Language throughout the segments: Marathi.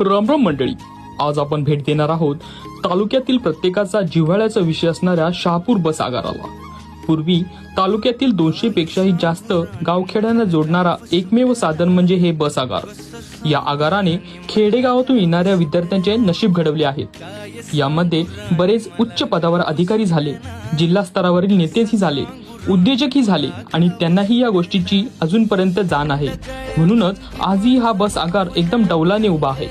राम राम मंडळी, आज आपण भेट देणार आहोत तालुक्यातील प्रत्येकाचा जिव्हाळ्याचा विषय असणाऱ्या शहापूर बस आगाराला। पूर्वी तालुक्यातील 200 पेक्षाही जास्त गावखेड्यांना जोडणारा एकमेव साधन म्हणजे हे बस आगार। या आगाराने खेडेगावातून येणाऱ्या विद्यार्थ्यांचे नशीब घडवले आहेत। यामध्ये बरेच उच्च पदावर अधिकारी झाले, जिल्हा स्तरावरील नेतेही झाले, उद्योजकही झाले आणि त्यांनाही या गोष्टीची अजूनपर्यंत जाण आहे। म्हणूनच आजही हा बस आगार एकदम डौलाने उभा आहे।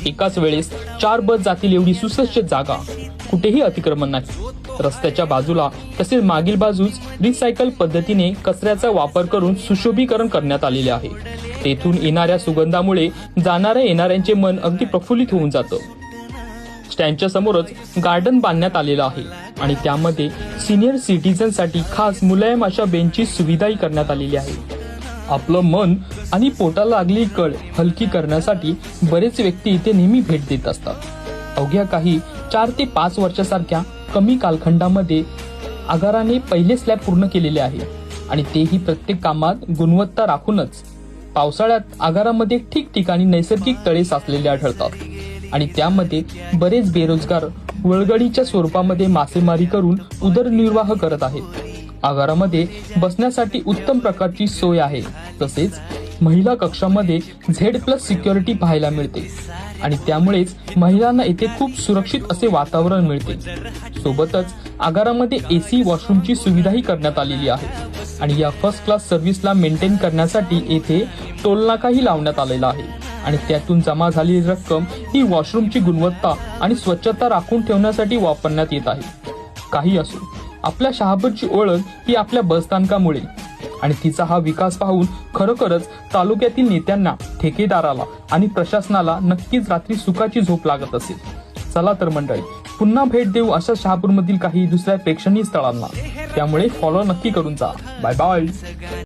एकाच वेळेस 4 बस जातील एवढी सुसज्ज जागा, कुठेही अतिक्रमण नाही। रस्त्याच्या बाजूला तसेच मागील बाजूस रिसायकल पद्धतीने कचऱ्याचा वापर करून सुशोभीकरण करण्यात आलेले आहे। तेथून येणाऱ्या सुगंधामुळे जाणाऱ्या येणाऱ्यांचे मन अगदी प्रफुल्लित होऊन जातं। स्टँडच्या समोरच गार्डन बांधण्यात आलेलं आहे आणि त्यामध्ये सिनियर सिटीजनसाठी खास मुलायम अशा बेंचची सुविधाही करण्यात आलेली आहे। आपलं मन आणि पोटाला लागलेली कळ हलकी करण्यासाठी बरेच व्यक्ती इथे नेहमी भेट देत असतात। अवघ्या काही 4 ते 5 वर्षासारख्या कमी कालखंडामध्ये आगाराने पहिले स्लॅब पूर्ण केलेले आहे आणि तेही प्रत्येक कामात गुणवत्ता राखूनच। पावसाळ्यात आगारामध्ये ठिकठिकाणी नैसर्गिक तळे साचलेले आढळतात आणि त्यामध्ये बरेच बेरोजगार वळगडीच्या स्वरूपामध्ये मासेमारी करून उदरनिर्वाह करत आहेत। आगारामध्ये बसण्यासाठी उत्तम प्रकारची सोय आहे। तसेच महिला कक्षामध्ये Z+ सिक्युरिटी पाहायला मिळते आणि त्यामुळेच महिलांना इथे खूप सुरक्षित असे वातावरण मिळते। सोबतच आगारामध्ये AC वॉशरूमची सुविधाही करण्यात आलेली आहे आणि या फर्स्ट क्लास सर्व्हिसला मेंटेन करण्यासाठी येथे टोलनाकाही लावण्यात आलेला आहे आणि त्यातून जमा झालेली रक्कम ही वॉशरूमची गुणवत्ता आणि स्वच्छता राखून ठेवण्यासाठी वापरण्यात येत आहे। काही असो, आपल्या शहापूरची ओळख ही आपल्या बसस्थानकामुळे आणि तिचा हा विकास पाहून खरोखरच तालुक्यातील नेत्यांना, ठेकेदाराला आणि प्रशासनाला नक्कीच रात्री सुखाची झोप लागत असेल। चला तर मंडळी, पुन्हा भेट देऊ अशा शहापूरमधील काही दुसऱ्या प्रेक्षणीय स्थळांना। त्यामुळे फॉलो नक्की करून जा। Bye bye.